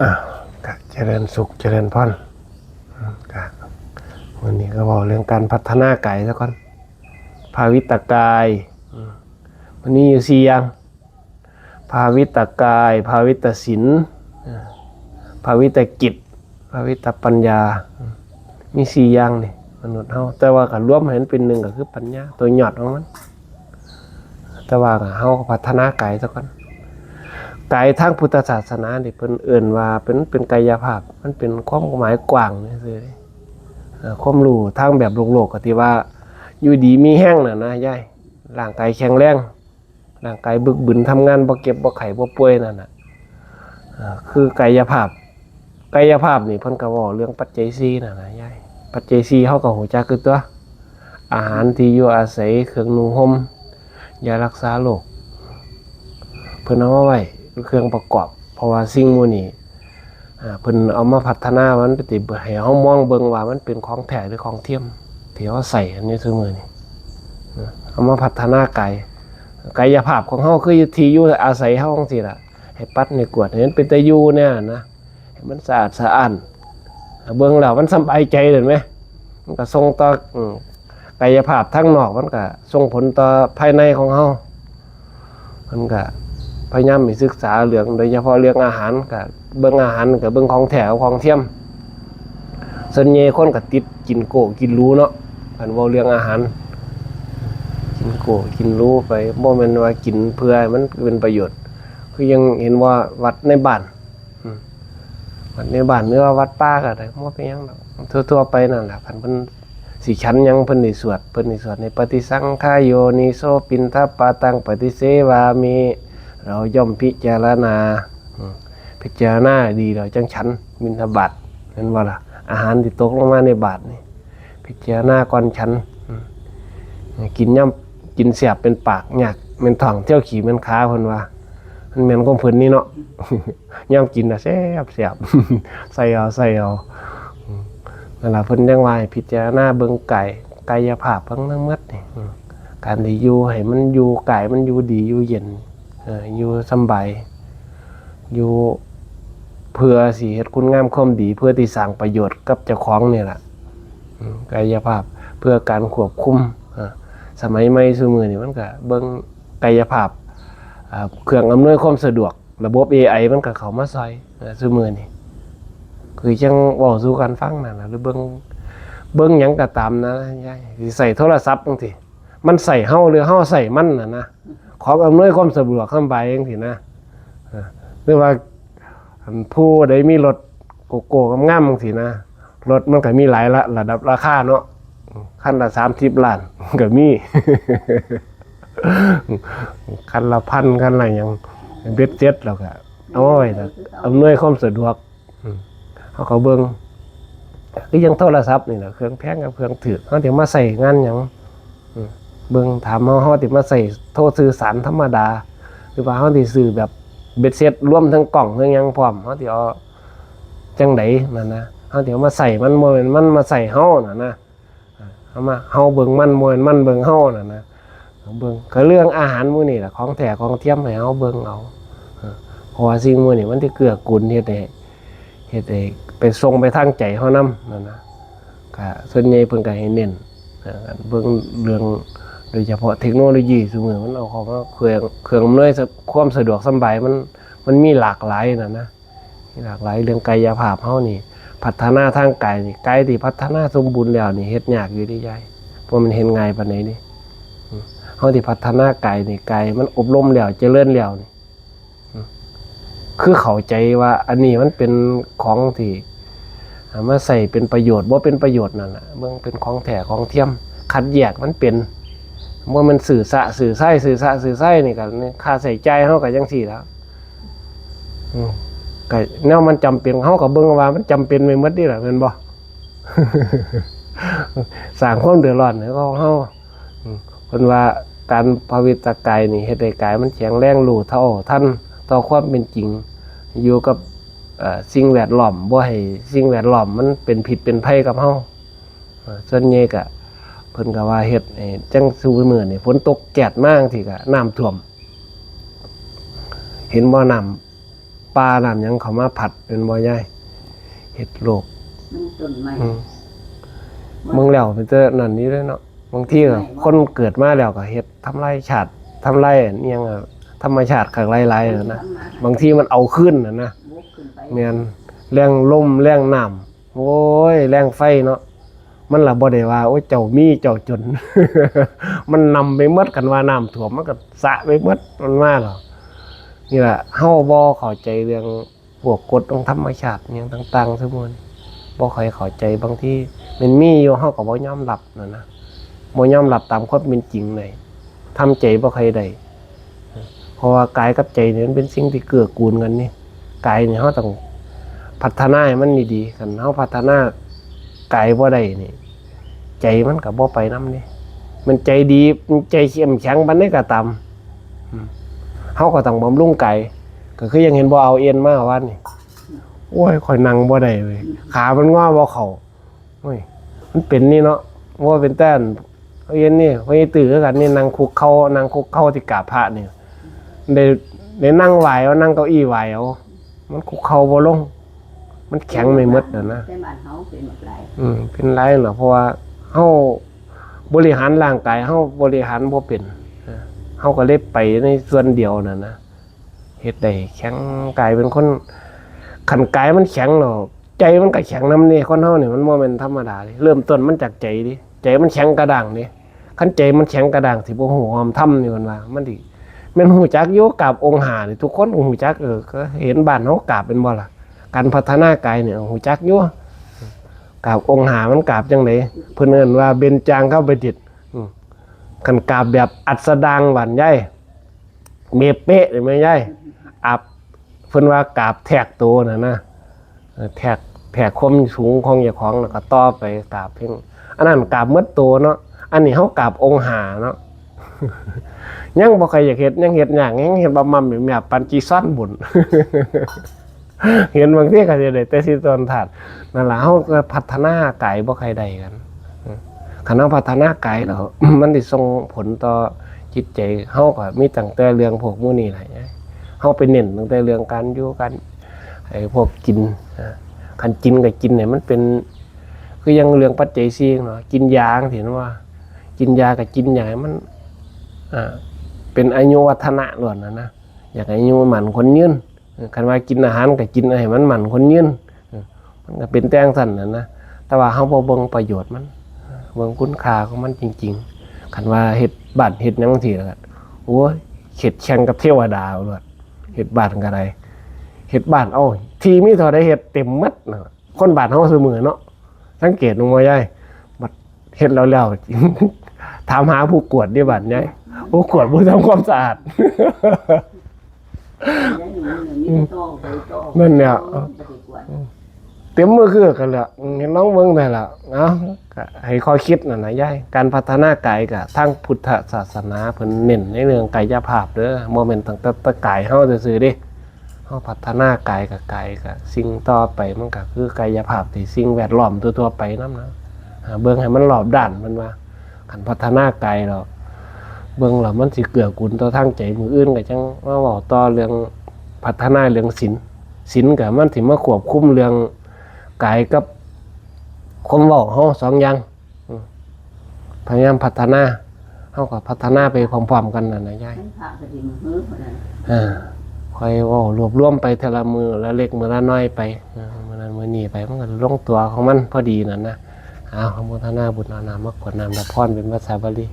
อ่ะกะเจริญสุขเจริญพรกะวันนี้ก็บอกเรื่องการพัฒนาไก่ซะก่อนภาวิตกายวันนี้อยู่สี่อย่างภาวิตกายภาวิตศิลป์ภาวิตกิจภาวิตปัญญามีสี่อย่างนี่มนุษย์เฮาแต่ว่าก็รวมให้มันเป็นหนึ่งก็คือปัญญาตัวหยอดของมันแต่ว่าเฮาพัฒนากายซะก่อนกายทางพุทธศาสนานี่เพิ่นเอิ้นว่าเป็นกายภาพมันเป็นความหมายกว้างนี่ซื่อความรู้ทางแบบโลกก็ที่ว่าอยู่ดีมีแห้งน่ะนะยายร่างกายแข็งแรงร่างกายบึกบึนทำงานบ่เก็บบ่ไข้บ่ป่วยนั่นน่ะคือกายภาพนี่เพิ่นก็เว้าเรื่องปัจจัย4น่ะนะยายปัจจัย4เฮาก็ฮู้จักคือตัวอาหารที่อยู่อาศัยเครื่องนุ่งห่มยารักษาโรคเพิ่นเอามาไว้เครื่องประกอบเพราะว่าสิ่งหมู่นี้เพิ่นเอามาพัฒนามันไปติให้เฮามองเบิ่งว่ามันเป็นของแท้หรือของเทียมที่เฮาใส่อันนี้ซุมื้อนี้เอามาพัฒนากายภาพของเฮาคือที่อยู่อาศัยเฮาจังซี่ล่ะให้ปัดในกวดให้มันเป็นตาอยู่เนี่ยนะให้มันสะอาดสะอ้านเบิ่งแล้วมันสบายใจเห็นมั้ยมันก็ส่งต่อกายภาพทางนอกมันก็ส่งผลต่อภายในของเฮามันก็พยายามศึกษาเรื่องโดยเฉพาะเรื่องอาหารก็เบิ่งอาหารก็เบิ่งของแท้ของเทียมส่วนใหญ่คนก็ติดกินโกกินรู้เนาะคันเว้าเรื่องอาหารกินโกกินรู้ไปบ่แม่นว่ากินเพื่อให้มันเป็นประโยชน์คือยังเห็นว่าวัดในบ้านวัดในบ้านหรือว่าวัดป่าก็ได้บ่เป็นหยังดอกทั่วๆไปนั่นแหละคันเพิ่นสิฉันยังเพิ่นสิสวดในปฏิสังขายโยนิโสปินทปาตังปฏิเสวามิเราย่อมพิจารณาดีเราจังฉันบิณฑบาตเห็นว่าล่ะอาหารที่ตกลงมาในบาตรนี่พิจารณาก่อนฉันกินย่ำกินเสียบเป็นปากยากเป็นท้องเที่ยวขี่เป็นขาเพิ่นว่ามันแม่นของเพิ่นนี่เนาะ ย่ำกินน่ะแซ่บใส่เอานั่นล่ะเพิ่นจังว่าให้พิจารณาเบิ่งกายภาพทั้งหมดนี่การที่อยู่ให้มันอยู่กายมันอยู่ดีอยู่เย็นอยู่สบายอยู่เพื่อสิเฮ็ดคุณงามความดีเพื่อที่สร้างประโยชน์กับเจ้าของนี่ล่ะกายภาพเพื่อการควบคุมสมัยใหม่ซุมื้อนี้มันก็เบิ่งกายภาพเครื่องอำนวยความสะดวกระบบ AI มันก็เข้ามาซอยซุมื้อนี้คือจังเว้าสู่กันฟังนั่นล่ะหรือเบิ่งหยังก็ตามนะยายสิใส่โทรศัพท์จังซี่มันใส่เฮาหรือเฮาใส่มันน่ะนะของอำนวยความสะดวกสบายจังซี่นะหรือว่าผู้ใดมีรถโกงามๆจังซี่นะรถมันก็มีหลายระดับราคาเนาะคันละ30 ล้านก็มี คันละพันคันละหยังเบ็ดเจ็ดแล้วก็เอาไว้อำนวยความสะดวกเฮาก็เบิ่งคือยังโทรศัพท์นี่แหละเครื่องแพงกับเครื่องถูกเฮาสิมาใช้งานหยังเบิ่งถามเฮาสิมาใช้โทรสื่อสารธรรมดาหรือว่าเฮาสิซื้อแบบเบ็ดเสร็จรวมทั้งกล่องทั้งหยังพร้อมเฮาสิเอาจังได๋นั่นนะเฮาสิเอามาใส่มันบ่แม่นมันมาใส่เฮาน่ะนะเฮาเบิ่งมันบ่แม่นมันเบิ่งเฮาน่ะนะเบิ่งก็เรื่องอาหารมื้อนี้ล่ะของแท้ของเทียมให้เฮาเบิ่งเอาเพราะว่าสิ่งมื้อนี้มันสิเกื้อกูลเฮ็ดให้ไปส่งไปทางใจเฮานำนั่นนะก็ส่วนใหญ่เพิ่นก็ให้เน้นเบิ่งเรื่องโดยเฉพาะเทคโนโลยีซุมื้อมันเอาเข้ามาเครื่องอำนวยความสะดวกสบายมันมีหลากหลายน่ะนะมีหลากหลายเรื่องกายภาพเฮานี่พัฒนาทางกายนี่กายที่พัฒนาสมบูรณ์แล้วนี่เฮ็ดยากอยู่ดิยายเพราะมันเฮ็ดง่ายปานใดนี่เฮาที่พัฒนากายนี่กายมันอบรมแล้วเจริญแล้วนี่คือเข้าใจว่าอันนี้มันเป็นของที่มาใส่เป็นประโยชน์บ่เป็นประโยชน์นั่นน่ะเบิ่งเป็นของแท้ของเทียมคัดแยกมันเป็นบ่มันสื่อไส้นี่ก็ค่าใช้จ่ายเฮาก็จังซี่แล้วก็แนวมันจำเป็นเฮาก็เบิ่งว่ามันจำเป็นไปหมดนี่ล่ะแม่นบ่ สร้างความเดือดร้อนให้เฮาเพิ่นว่าการภาวิตกายนี่เฮ็ดให้กายมันแข็งแรงรู้เท่าทันต่อความเป็นจริงอยู่กับสิ่งแวดล้อมบ่ให้สิ่งแวดล้อมมันเป็นพิษเป็นภัยกับเฮาส่วนใหญ่ก็เพิ่นก็ว่าเฮ็ดให้จังซุมื้อนี่ฝนตกแกดมาจังซี่ก็น้ำท่วมเห็นบ่น้ ำปลาน้ำหยังเขามาผัดเป็นบ่ใหญ่เฮ็ดโลก มันต้นไม้ มึงแล้วเป็นเจอนั่นนี้เลยเนาะบางทีก็คนเกิดมาแล้วก็เฮ็ดทำลายชาติทำลายอิหยังอะธรรมชาติข้างหลายๆนะบางทีมันเอาขึ้นนะบุกขึ้นไป แม่นแรงลมแรงน้ำโอ้ยแรงไฟเนาะมันล่ะบ่ได้ว่าโอ้ยเจ้ามีเจ้าจน มันนำไปหมดกันว่าน้ำท่วมมันก็สะไปหมดมันมาหรอนี่แหละเฮาบ่เข้าใจเรื่องพวกกฎของธรรมชาติอิหยังต่างๆซุมื้อนี้บ่ค่อยเข้าใจบางทีมันมีอยู่เฮาก็บ่ยอมรับนะบ่ยอมรับตามความเป็นจริงเลยทำใจบ่ค่อยได้เพราะว่ากายกับใจนี่มันเป็นสิ่งที่เกื้อกูลกันนี่กายนี่เฮาต้องพัฒนาให้มันดีๆกันเฮาพัฒนากายบ่ได้นี่ใจมันก็บ่ไปนำนี่มันใจดีมันใจเข้มแข็งปานใดก็ตามเฮาก็ต้องบำรุงกายก็คือยังเห็นบ่เอาเอ็นมาวันนี่โอ้ยข่อยนั่งบ่ได้เว้ยขามันงอบ่เข้าโอ้ยมันเป็นนี่เนาะว่าเป็นแต้นเอ็นนี่ไว้ตื่นกันนี่นั่งคุกเข่าที่กราบพระนี่ได้นั่งไหวเอานั่งเก้าอี้ไหวเอามันคุกเข่าบ่ลงมันแข็งไม่หมดนะแต่บ้านเฮาเป็นหมดหลาย เป็นไรเหรอเพราะว่าเฮาบริหารร่างกายเฮาบริหารบ่เป็นเฮาก็เลยไปในส่วนเดียวนะเฮ็ดได้แข็งกายเป็นคนขันกายมันแข็งแล้วใจมันก็แข็งนำนี่คนเฮานี่มันบ่แม่นธรรมดาเริ่มต้นมันจากใจดิใจมันแข็งกระด้างดิคันใจมันแข็งกระด้างสิบ่ฮู้ความธรรมนี่มันว่ามันดิแม่นฮู้จักอยู่กับองค์หานี่ทุกคนฮู้จักก็เห็นบ้านเฮากราบเป็นบ่ล่ะการพัฒนากายเนี่ยฮู้จักอยู่กราบองค์หามันกราบจังได๋เพิ่นเอิ้นว่าเบญจางเข้าไปติดคันกราบแบบอัสดางหวานใหญ่เมเป๊ะได้มั้ยใหญ่อับเพิ่นว่ากราบแทกโตนะแทกความสูงของเจ้าของแล้วก็ต่อไปกราบเพ่งอันนั้นกราบหมดโตเนาะอันนี้เฮากราบองค์หาเนาะ ยังบ่ใครอยากเฮ็ดยังเฮ็ดหยังยังเฮ็ดบ่มั่มแม่ปันจีซ่อนบุญ เห็นบางทีก็สิได้แต่สิตอนถาดนั่นล่ะเฮาก็พัฒนากายบ่ใครได้กันคันเฮาพัฒนากายแล้ว มันสิส่งผลต่อจิตใจเฮาก็มีตั้งแต่เรื่องพวกมื้อนี้แหละเฮาไปเน้นตั้งแต่เรื่องการอยู่กันไอ้พวกกินคันกินก็กินเนี่ยมันเป็นคือยังเรื่องปัจจัย4เนาะกินยาจังซี่เนาะว่ากินยาก็กินอย่างให้มันเป็นอายุวัฒนะล้วนนะอยากให้อายุมันคนยืนคันว่ากินอาหารก็กินให้มันมันคนยืนมันก็เป็นแต่งสั่นนะแต่ว่าเฮาบ่เบิ่งประโยชน์มันเบิ่งคุณค่าของมันจริงๆคันว่าเฮ็ดบ้านเฮ็ดหยังจังซี่ล่ะโอ้ยเฮ็ดแข่งกับเทวดาโลดเฮ็ดบ้านก็ได้เฮ็ดบ้านเอาที่มีเท่าใดเฮ็ดเต็มหมดคนบ้านเฮาซุมื้อเนาะสังเกตลงบ่ยายบัดเฮ็ดแล้วถามหาผู้กวดดิบ้านยายผู้กวดผู้ทำความสะอาดนั่นเนี่ยเต็มมือคือกันแล้วเห็นน้องเมืองได้ละให้ข้อคิดน่ะนะยายการพัฒนากายกับทางพุทธศาสนาเพิ่นเน้นในเรื่องกายภาพเด้อโมเมนต์ตั้งแต่กายเฮาซื่อๆดิเฮาพัฒนากายกับกายกับสิ่งต่อไปมันก็คือกายภาพที่สิ่งแวดล้อมตัวๆไปนำนะเบิ่งให้มันรอบด้านมันว่าคันพัฒนากายแล้วเบิ่งแล้วมันสิเกื้อกูลต่อทางใจมื้ออื่นก็จังมาเว้าต่อเรื่องพัฒนาเรื่องศีลก็มันสิมาควบคุมเรื่องกายกับความเว้าเฮาสองอย่างพยายามพัฒนาเฮาก็พัฒนาไปพร้อมๆกันนั่นนะยายค่อยเว้ารวบรวมไปทีละมือละเล็กมื้อละน้อยไปมื้อนั้นมื้อนี้ไปมันก็ลงตัวของมันพอดีนั่นนะอนุโมทนาบุญนามกวดน้ำรับพรเป็นภาษาบาลี